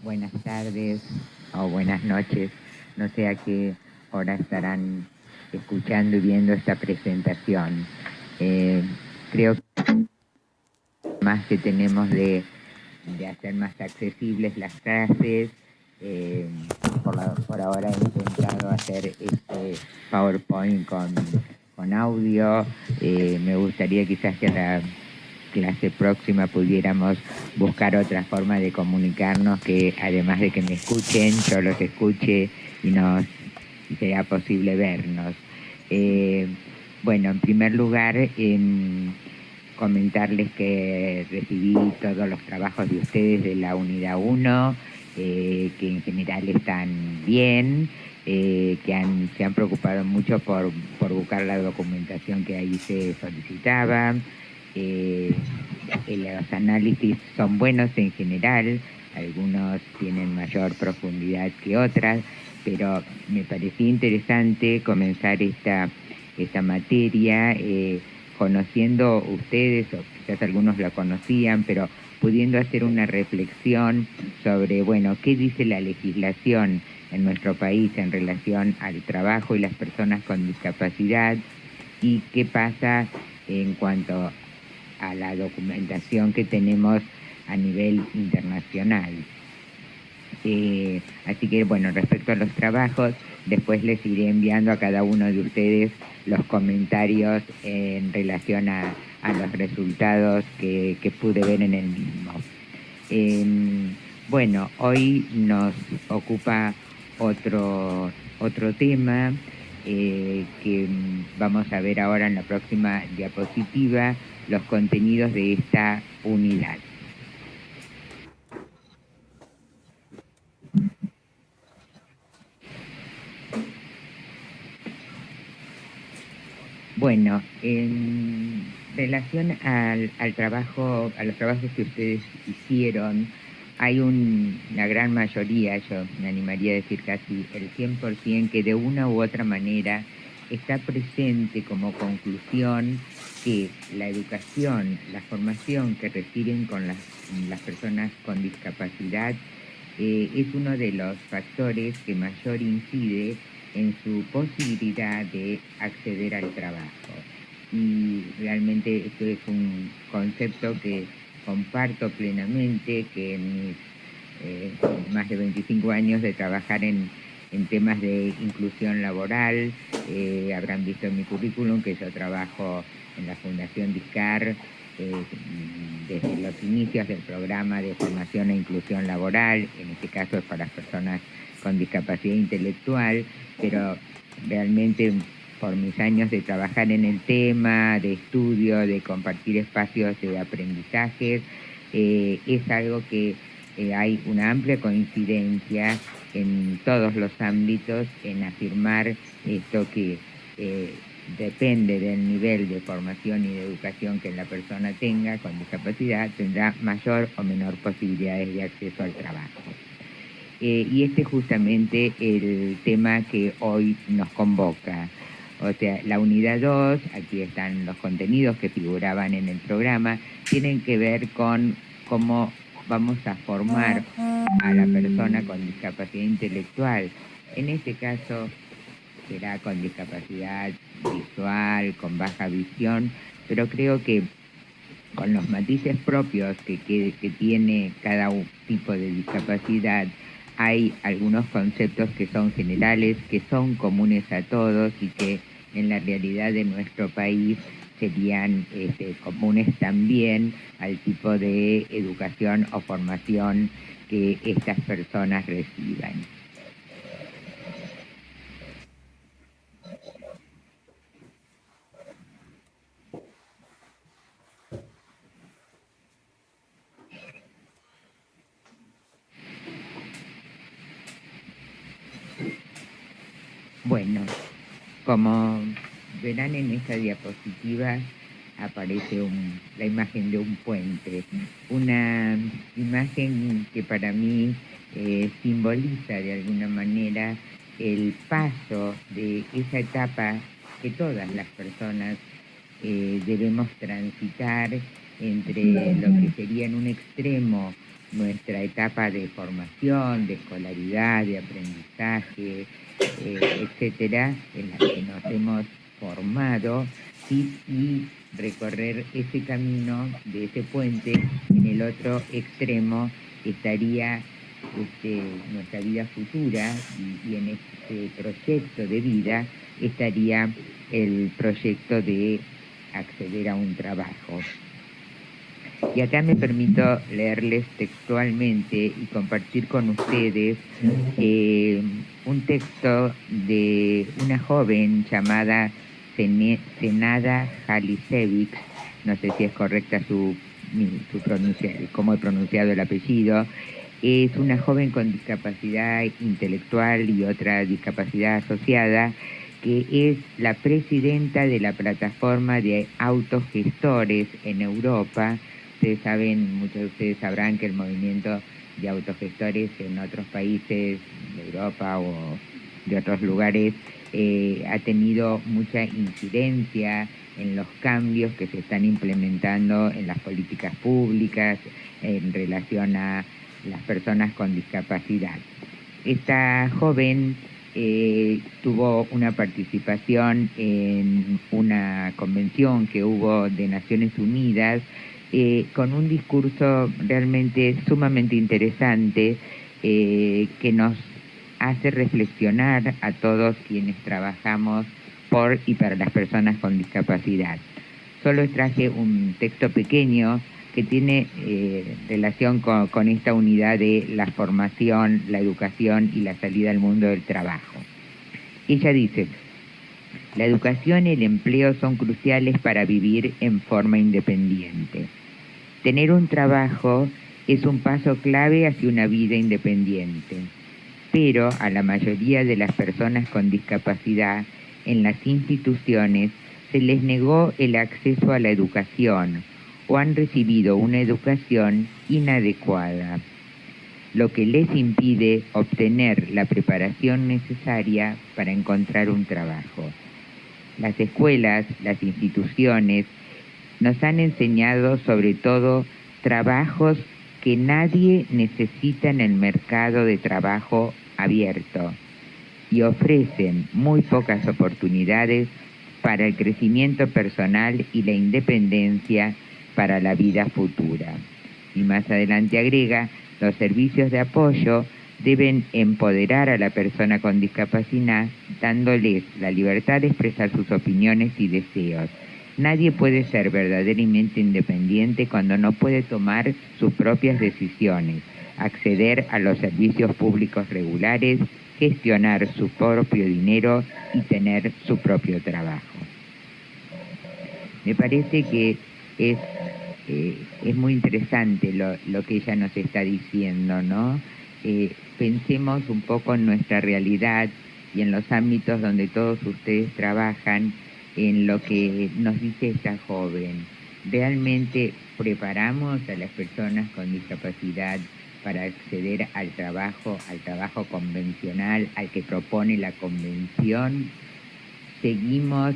buenas tardes o buenas noches. No sé a qué hora estarán escuchando y viendo esta presentación. Creo que más que tenemos de hacer más accesibles las clases. eh, por ahora he intentado hacer este PowerPoint con audio. Me gustaría quizás que la clase próxima pudiéramos buscar otra forma de comunicarnos, que además de que me escuchen, yo los escuche y sea posible vernos. Bueno, en primer lugar, comentarles que recibí todos los trabajos de ustedes de la unidad 1, que en general están bien, se han preocupado mucho por buscar la documentación que ahí se solicitaba. Los análisis son buenos en general, algunos tienen mayor profundidad que otras, pero me parecía interesante comenzar esta materia conociendo ustedes, o quizás algunos la conocían, pero pudiendo hacer una reflexión sobre, bueno, qué dice la legislación en nuestro país en relación al trabajo y las personas con discapacidad, y qué pasa en cuanto a la documentación que tenemos a nivel internacional. Así que, bueno, respecto a los trabajos, después les iré enviando a cada uno de ustedes los comentarios en relación a los resultados que pude ver en el mismo. Bueno, hoy nos ocupa otro tema que vamos a ver ahora en la próxima diapositiva, los contenidos de esta unidad. Bueno, en relación al trabajo, a los trabajos que ustedes hicieron, hay una gran mayoría, yo me animaría a decir casi el 100%, que de una u otra manera está presente como conclusión que la educación, la formación que reciben con las personas con discapacidad es uno de los factores que mayor incide en su posibilidad de acceder al trabajo. Y realmente esto es un concepto que comparto plenamente, que en mis más de 25 años de trabajar en temas de inclusión laboral, habrán visto en mi currículum que yo trabajo en la Fundación Discar desde los inicios del programa de formación e inclusión laboral. En este caso es para personas con discapacidad intelectual, pero realmente por mis años de trabajar en el tema, de estudio, de compartir espacios de aprendizaje, es algo que hay una amplia coincidencia en todos los ámbitos en afirmar esto, que depende del nivel de formación y de educación que la persona tenga con discapacidad, tendrá mayor o menor posibilidades de acceso al trabajo. Y este es justamente el tema que hoy nos convoca. O sea, la unidad 2, aquí están los contenidos que figuraban en el programa, tienen que ver con cómo vamos a formar a la persona con discapacidad intelectual. En este caso será con discapacidad visual, con baja visión, pero creo que con los matices propios que tiene cada tipo de discapacidad, hay algunos conceptos que son generales, que son comunes a todos y que en la realidad de nuestro país serían comunes también al tipo de educación o formación que estas personas reciban. Bueno, como verán en esta diapositiva aparece la imagen de un puente, una imagen que para mí simboliza de alguna manera el paso de esa etapa que todas las personas debemos transitar entre lo que sería en un extremo nuestra etapa de formación, de escolaridad, de aprendizaje, etcétera, en la que nos hemos formado, y recorrer ese camino de ese puente. En el otro extremo estaría nuestra vida futura, y en este proyecto de vida estaría el proyecto de acceder a un trabajo. Y acá me permito leerles textualmente y compartir con ustedes un texto de una joven llamada Senada Halisevic. No sé si es correcta su pronunciación, cómo he pronunciado el apellido. Es una joven con discapacidad intelectual y otra discapacidad asociada, que es la presidenta de la plataforma de autogestores en Europa. Ustedes saben, muchos de ustedes sabrán que el movimiento de autogestores en otros países de Europa o de otros lugares ha tenido mucha incidencia en los cambios que se están implementando en las políticas públicas en relación a las personas con discapacidad. Esta joven tuvo una participación en una convención que hubo de Naciones Unidas, con un discurso realmente sumamente interesante, que nos hace reflexionar a todos quienes trabajamos por y para las personas con discapacidad. Solo traje un texto pequeño que tiene relación con esta unidad de la formación, la educación y la salida al mundo del trabajo. Ella dice: la educación y el empleo son cruciales para vivir en forma independiente. Tener un trabajo es un paso clave hacia una vida independiente, pero a la mayoría de las personas con discapacidad en las instituciones se les negó el acceso a la educación o han recibido una educación inadecuada, lo que les impide obtener la preparación necesaria para encontrar un trabajo. Las escuelas, las instituciones, nos han enseñado sobre todo trabajos que nadie necesita en el mercado de trabajo abierto y ofrecen muy pocas oportunidades para el crecimiento personal y la independencia para la vida futura. Y más adelante agrega: los servicios de apoyo deben empoderar a la persona con discapacidad, dándoles la libertad de expresar sus opiniones y deseos. Nadie puede ser verdaderamente independiente cuando no puede tomar sus propias decisiones, acceder a los servicios públicos regulares, gestionar su propio dinero y tener su propio trabajo. Me parece que es muy interesante lo que ella nos está diciendo, ¿no? Pensemos un poco en nuestra realidad y en los ámbitos donde todos ustedes trabajan, en lo que nos dice esta joven. ¿Realmente preparamos a las personas con discapacidad para acceder al trabajo convencional, al que propone la convención? ¿Seguimos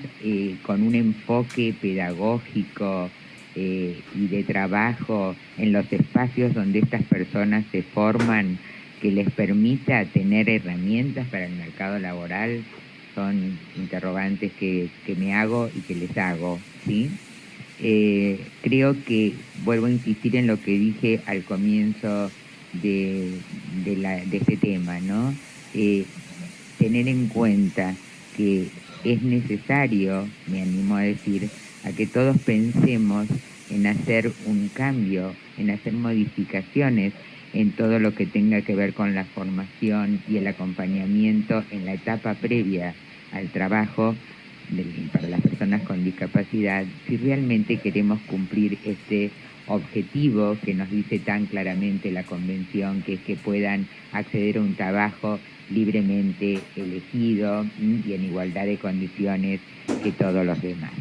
con un enfoque pedagógico y de trabajo en los espacios donde estas personas se forman, que les permita tener herramientas para el mercado laboral? Son interrogantes que me hago y que les hago, ¿sí? Creo que vuelvo a insistir en lo que dije al comienzo de este tema, ¿no? Tener en cuenta que es necesario, me animo a decir, a que todos pensemos en hacer un cambio, en hacer modificaciones en todo lo que tenga que ver con la formación y el acompañamiento en la etapa previa al trabajo para las personas con discapacidad, si realmente queremos cumplir este objetivo que nos dice tan claramente la Convención, que es que puedan acceder a un trabajo libremente elegido y en igualdad de condiciones que todos los demás.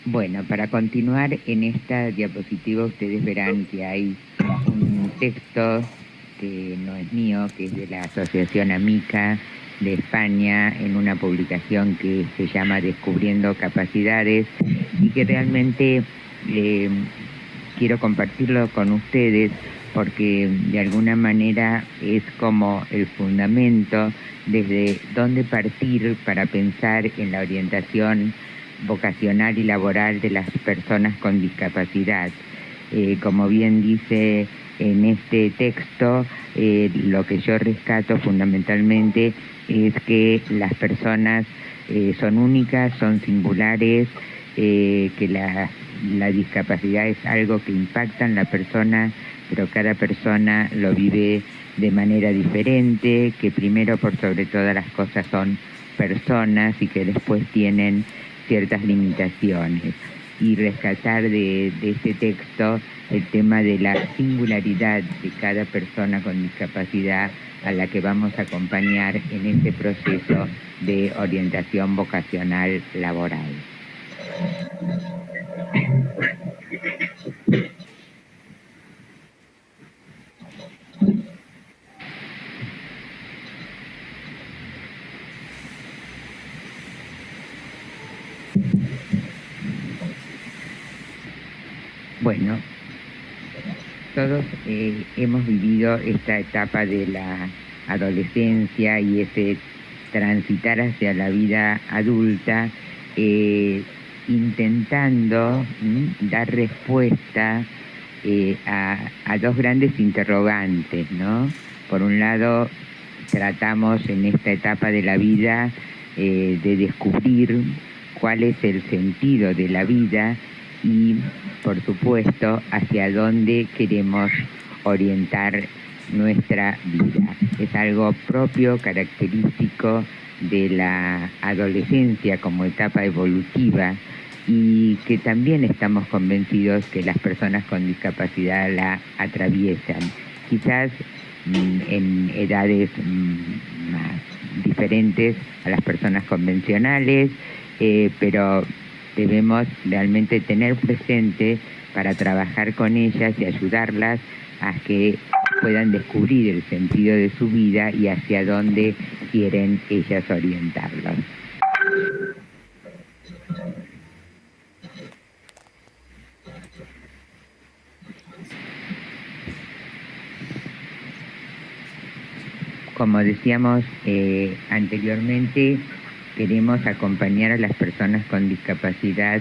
Bueno, para continuar en esta diapositiva ustedes verán que hay un texto que no es mío, que es de la Asociación Amica de España en una publicación que se llama Descubriendo Capacidades y que realmente quiero compartirlo con ustedes porque de alguna manera es como el fundamento desde dónde partir para pensar en la orientación vocacional y laboral de las personas con discapacidad. Como bien dice en este texto, lo que yo rescato fundamentalmente es que las personas son únicas, son singulares, que la discapacidad es algo que impacta en la persona, pero cada persona lo vive de manera diferente, que primero por sobre todas las cosas son personas y que después tienen ciertas limitaciones. Y rescatar de este texto el tema de la singularidad de cada persona con discapacidad a la que vamos a acompañar en este proceso de orientación vocacional laboral. Bueno, todos hemos vivido esta etapa de la adolescencia y ese transitar hacia la vida adulta, intentando dar respuesta a dos grandes interrogantes, ¿no? Por un lado, tratamos en esta etapa de la vida de descubrir cuál es el sentido de la vida y, por supuesto, hacia dónde queremos orientar nuestra vida. Es algo propio, característico de la adolescencia como etapa evolutiva y que también estamos convencidos que las personas con discapacidad la atraviesan. Quizás en edades más diferentes a las personas convencionales, pero debemos realmente tener presente para trabajar con ellas y ayudarlas a que puedan descubrir el sentido de su vida y hacia dónde quieren ellas orientarlos. Como decíamos anteriormente, queremos acompañar a las personas con discapacidad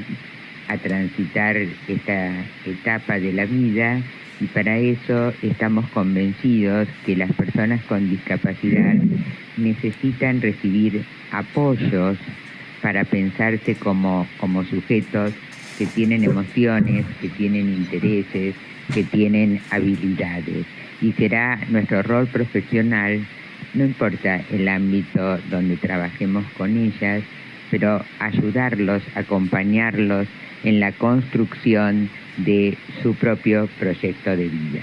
a transitar esta etapa de la vida y para eso estamos convencidos que las personas con discapacidad necesitan recibir apoyos para pensarse como sujetos que tienen emociones, que tienen intereses, que tienen habilidades. Y será nuestro rol profesional, no importa el ámbito donde trabajemos con ellas, pero ayudarlos, acompañarlos en la construcción de su propio proyecto de vida.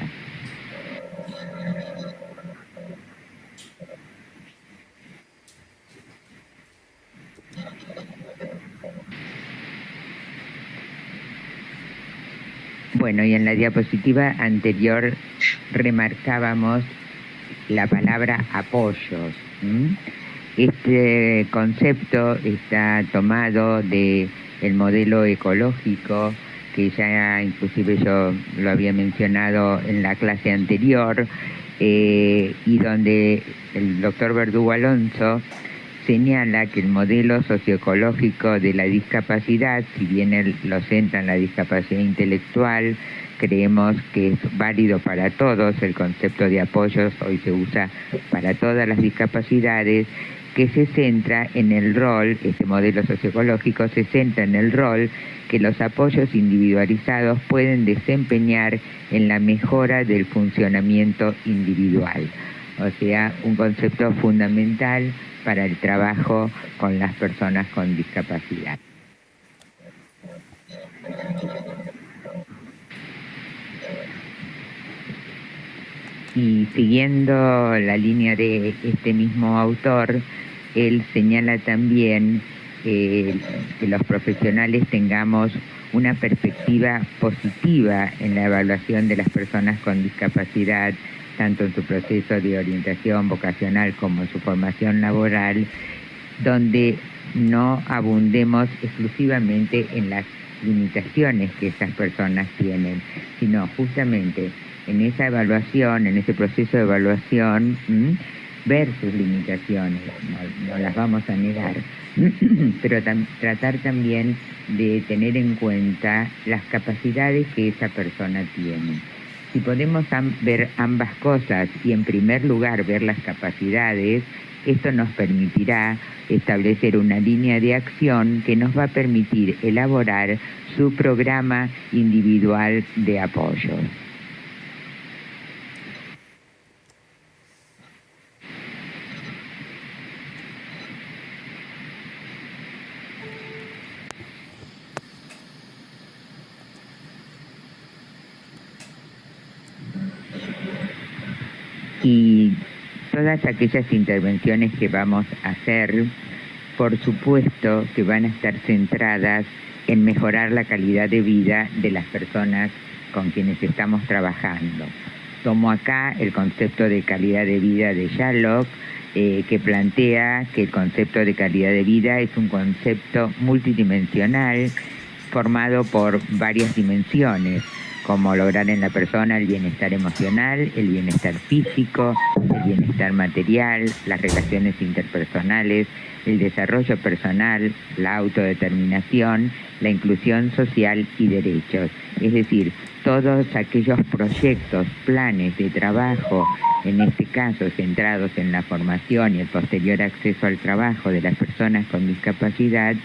Bueno, y en la diapositiva anterior remarcábamos la palabra apoyos. Este concepto está tomado del modelo ecológico, que ya inclusive yo lo había mencionado en la clase anterior, y donde el doctor Verdugo Alonso señala que el modelo socioecológico de la discapacidad, si bien él lo centra en la discapacidad intelectual, creemos que es válido para todos, el concepto de apoyos hoy se usa para todas las discapacidades, que se centra en el rol, ese modelo socioecológico se centra en el rol que los apoyos individualizados pueden desempeñar en la mejora del funcionamiento individual. O sea, un concepto fundamental para el trabajo con las personas con discapacidad. Y siguiendo la línea de este mismo autor, él señala también que los profesionales tengamos una perspectiva positiva en la evaluación de las personas con discapacidad, tanto en su proceso de orientación vocacional como en su formación laboral, donde no abundemos exclusivamente en las limitaciones que esas personas tienen, sino justamente en esa evaluación, en ese proceso de evaluación, ver sus limitaciones, no las vamos a negar, pero tratar también de tener en cuenta las capacidades que esa persona tiene. Si podemos ver ambas cosas y en primer lugar ver las capacidades, esto nos permitirá establecer una línea de acción que nos va a permitir elaborar su programa individual de apoyo. Y todas aquellas intervenciones que vamos a hacer, por supuesto que van a estar centradas en mejorar la calidad de vida de las personas con quienes estamos trabajando. Tomo acá el concepto de calidad de vida de Sherlock, que plantea que el concepto de calidad de vida es un concepto multidimensional formado por varias dimensiones, como lograr en la persona el bienestar emocional, el bienestar físico, el bienestar material, las relaciones interpersonales, el desarrollo personal, la autodeterminación, la inclusión social y derechos. Es decir, todos aquellos proyectos, planes de trabajo, en este caso centrados en la formación y el posterior acceso al trabajo de las personas con discapacidad,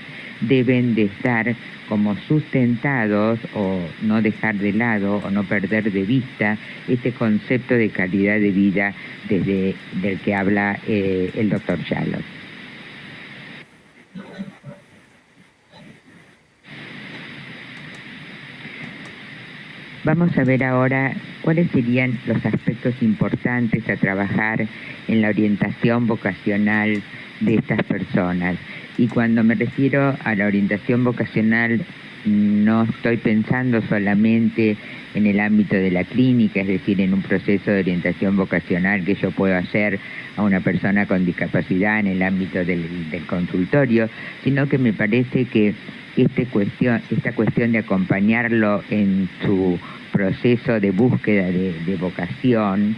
deben de estar como sustentados o no dejar de lado o no perder de vista este concepto de calidad de vida del que habla el doctor Sherlock. Vamos a ver ahora cuáles serían los aspectos importantes a trabajar en la orientación vocacional de estas personas. Y cuando me refiero a la orientación vocacional, no estoy pensando solamente en el ámbito de la clínica, es decir, en un proceso de orientación vocacional que yo puedo hacer a una persona con discapacidad en el ámbito del consultorio, sino que me parece que esta cuestión de acompañarlo en su proceso de búsqueda de vocación,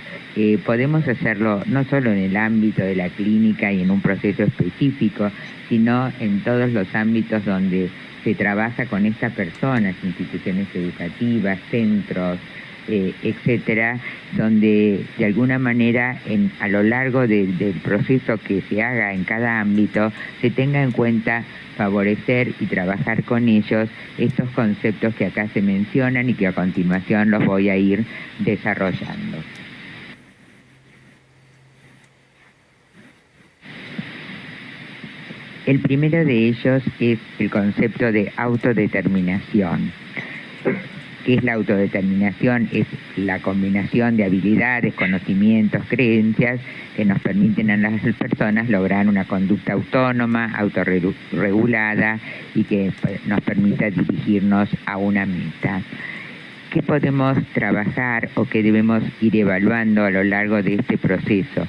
podemos hacerlo no solo en el ámbito de la clínica y en un proceso específico, sino en todos los ámbitos donde se trabaja con esta persona, instituciones educativas, centros, etcétera, donde de alguna manera a lo largo del proceso que se haga en cada ámbito se tenga en cuenta favorecer y trabajar con ellos estos conceptos que acá se mencionan y que a continuación los voy a ir desarrollando. El primero de ellos es el concepto de autodeterminación. ¿Qué es la autodeterminación? Es la combinación de habilidades, conocimientos, creencias que nos permiten a las personas lograr una conducta autónoma, autorregulada y que nos permita dirigirnos a una meta. ¿Qué podemos trabajar o qué debemos ir evaluando a lo largo de este proceso?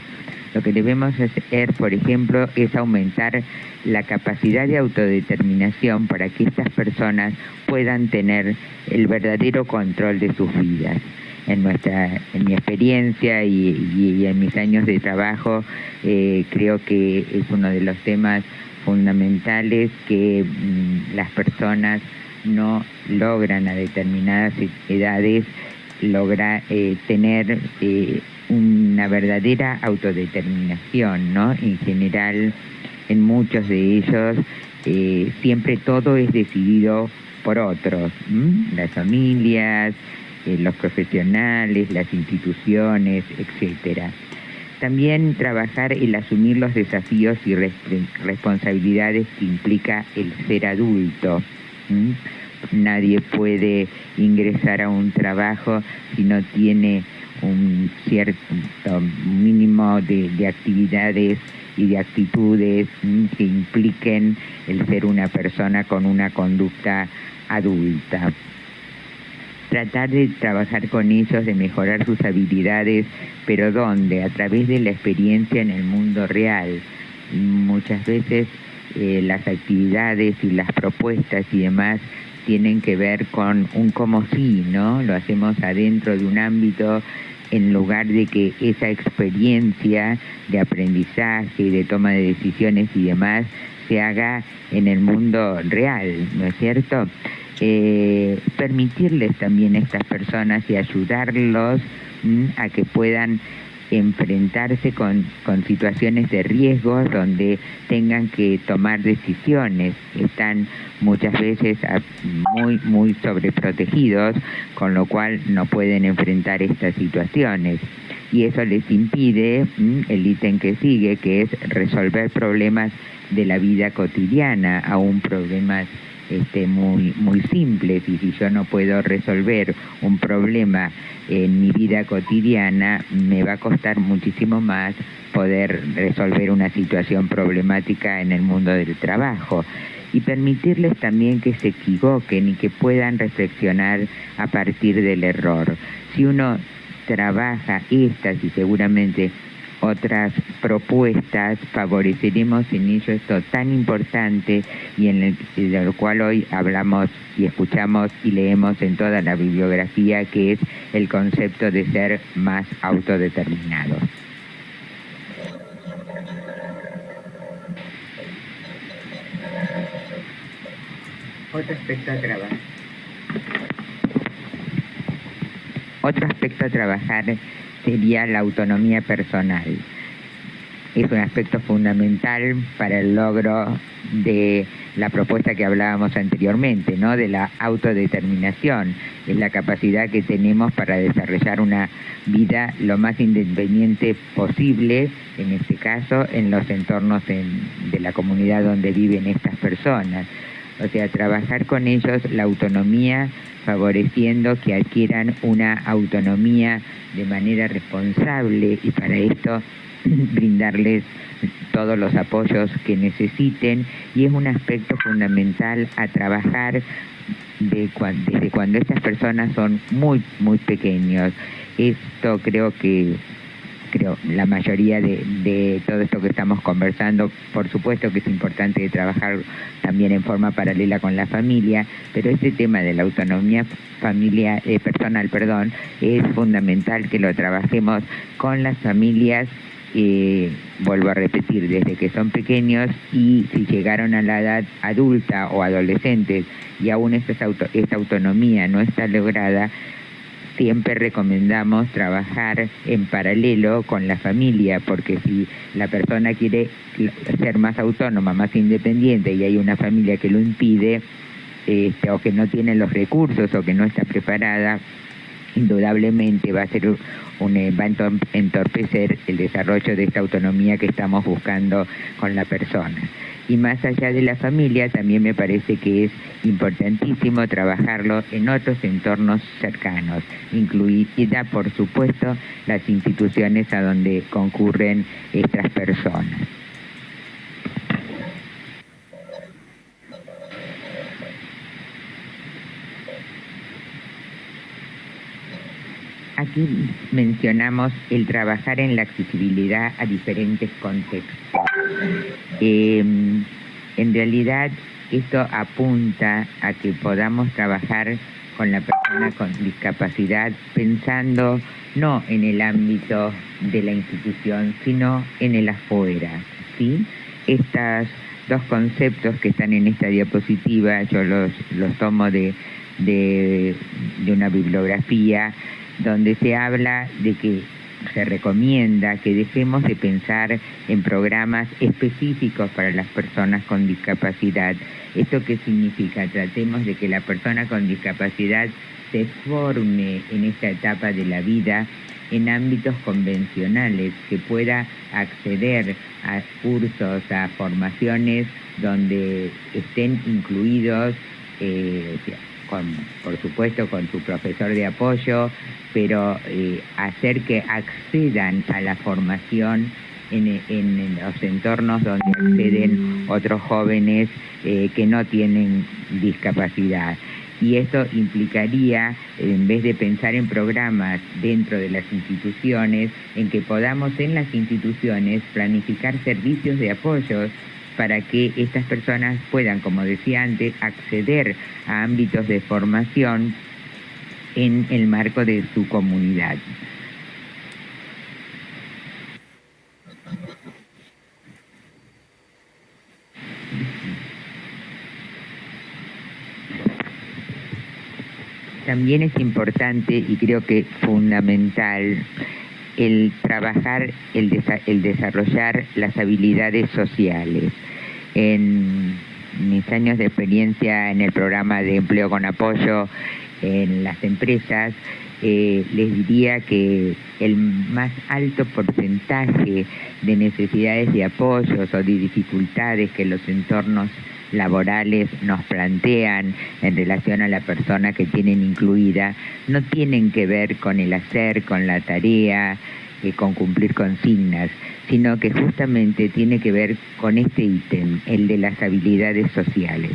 Lo que debemos hacer, por ejemplo, es aumentar la capacidad de autodeterminación para que estas personas puedan tener el verdadero control de sus vidas. En mi experiencia y en mis años de trabajo, creo que es uno de los temas fundamentales que las personas no logran a determinadas edades tener una verdadera autodeterminación, ¿no? En general, en muchos de ellos, siempre todo es decidido por otros, las familias, los profesionales, las instituciones, etcétera. También trabajar el asumir los desafíos y responsabilidades que implica el ser adulto. Nadie puede ingresar a un trabajo si no tiene un cierto mínimo de actividades y de actitudes que impliquen el ser una persona con una conducta adulta. tratar de trabajar con ellos, de mejorar sus habilidades, pero ¿dónde? A través de la experiencia en el mundo real. Muchas veces las actividades y las propuestas y demás tienen que ver con un como sí, ¿no? Lo hacemos adentro de un ámbito en lugar de que esa experiencia de aprendizaje, de toma de decisiones y demás se haga en el mundo real, ¿no es cierto? Permitirles también a estas personas y ayudarlos a que puedan enfrentarse con situaciones de riesgo donde tengan que tomar decisiones. Están muchas veces muy sobreprotegidos, con lo cual no pueden enfrentar estas situaciones. Y eso les impide el ítem que sigue, que es resolver problemas de la vida cotidiana, aún problemas muy simples. Y si yo no puedo resolver un problema en mi vida cotidiana, me va a costar muchísimo más poder resolver una situación problemática en el mundo del trabajo. Y permitirles también que se equivoquen y que puedan reflexionar a partir del error. Si uno trabaja estas y seguramente otras propuestas, favoreceremos en ello esto tan importante y de lo cual hoy hablamos y escuchamos y leemos en toda la bibliografía, que es el concepto de ser más autodeterminados. Otro aspecto a trabajar sería la autonomía personal. Es un aspecto fundamental para el logro de la propuesta que hablábamos anteriormente, ¿no? De la autodeterminación. Es la capacidad que tenemos para desarrollar una vida lo más independiente posible, en este caso, en los entornos de la comunidad donde viven estas personas. O sea, trabajar con ellos la autonomía, favoreciendo que adquieran una autonomía de manera responsable, y para esto brindarles todos los apoyos que necesiten. Y es un aspecto fundamental a trabajar desde cuando estas personas son muy pequeños. Esto creo la mayoría de todo esto que estamos conversando, por supuesto que es importante de trabajar también en forma paralela con la familia, pero este tema de la autonomía personal, es fundamental que lo trabajemos con las familias, vuelvo a repetir, desde que son pequeños, y si llegaron a la edad adulta o adolescentes y aún esta autonomía no está lograda, siempre recomendamos trabajar en paralelo con la familia, porque si la persona quiere ser más autónoma, más independiente, y hay una familia que lo impide, o que no tiene los recursos o que no está preparada, indudablemente va a entorpecer el desarrollo de esta autonomía que estamos buscando con la persona. Y más allá de la familia, también me parece que es importantísimo trabajarlo en otros entornos cercanos, incluida, por supuesto, las instituciones a donde concurren estas personas. Aquí mencionamos el trabajar en la accesibilidad a diferentes contextos. En realidad, esto apunta a que podamos trabajar con la persona con discapacidad pensando no en el ámbito de la institución, sino en el afuera, ¿sí? Estos dos conceptos que están en esta diapositiva, yo los tomo de una bibliografía donde se habla de que se recomienda que dejemos de pensar en programas específicos para las personas con discapacidad. ¿Esto qué significa? Tratemos de que la persona con discapacidad se forme en esta etapa de la vida en ámbitos convencionales, que pueda acceder a cursos, a formaciones donde estén incluidos, por supuesto con su profesor de apoyo, pero hacer que accedan a la formación en los entornos donde acceden otros jóvenes que no tienen discapacidad. Y esto implicaría, en vez de pensar en programas dentro de las instituciones, en que podamos en las instituciones planificar servicios de apoyo para que estas personas puedan, como decía antes, acceder a ámbitos de formación en el marco de su comunidad. También es importante y creo que fundamental el trabajar, el desarrollar las habilidades sociales. En mis años de experiencia en el programa de empleo con apoyo en las empresas, les diría que el más alto porcentaje de necesidades de apoyos o de dificultades que los entornos laborales nos plantean en relación a la persona que tienen incluida no tienen que ver con el hacer, con la tarea, con cumplir consignas, sino que justamente tiene que ver con este ítem, el de las habilidades sociales.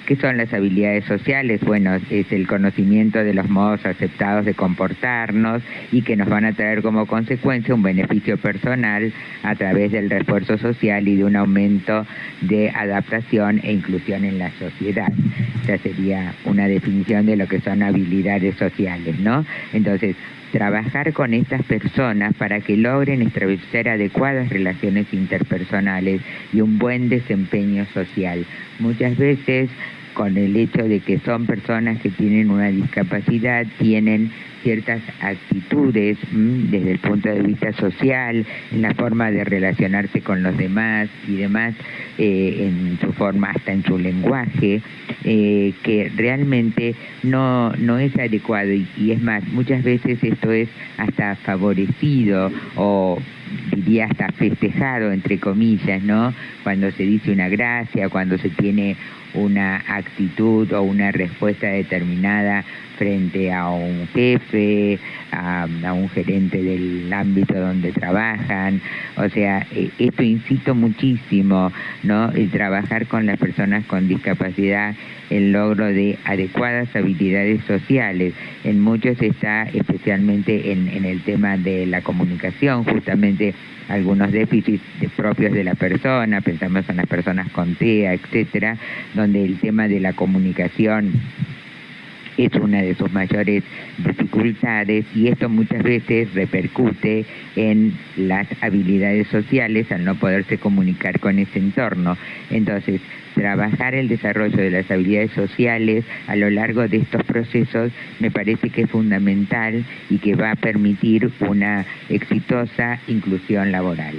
¿Qué son las habilidades sociales? Bueno, es el conocimiento de los modos aceptados de comportarnos y que nos van a traer como consecuencia un beneficio personal a través del refuerzo social y de un aumento de adaptación e inclusión en la sociedad. Esa sería una definición de lo que son habilidades sociales, ¿no? Entonces, trabajar con estas personas para que logren establecer adecuadas relaciones interpersonales y un buen desempeño social. Muchas veces, con el hecho de que son personas que tienen una discapacidad, tienen ciertas actitudes desde el punto de vista social, en la forma de relacionarse con los demás y demás, en su forma, hasta en su lenguaje, que realmente no es adecuado y es más, muchas veces esto es hasta favorecido o diría hasta festejado, entre comillas, ¿no? Cuando se dice una gracia, cuando se tiene una actitud o una respuesta determinada frente a un jefe, a un gerente del ámbito donde trabajan. O sea, esto incito muchísimo, ¿no? El trabajar con las personas con discapacidad, el logro de adecuadas habilidades sociales. En muchos está especialmente en el tema de la comunicación, justamente algunos déficits propios de la persona, pensamos en las personas con TEA, etcétera, donde el tema de la comunicación es una de sus mayores dificultades y esto muchas veces repercute en las habilidades sociales al no poderse comunicar con ese entorno. Entonces, trabajar el desarrollo de las habilidades sociales a lo largo de estos procesos me parece que es fundamental y que va a permitir una exitosa inclusión laboral.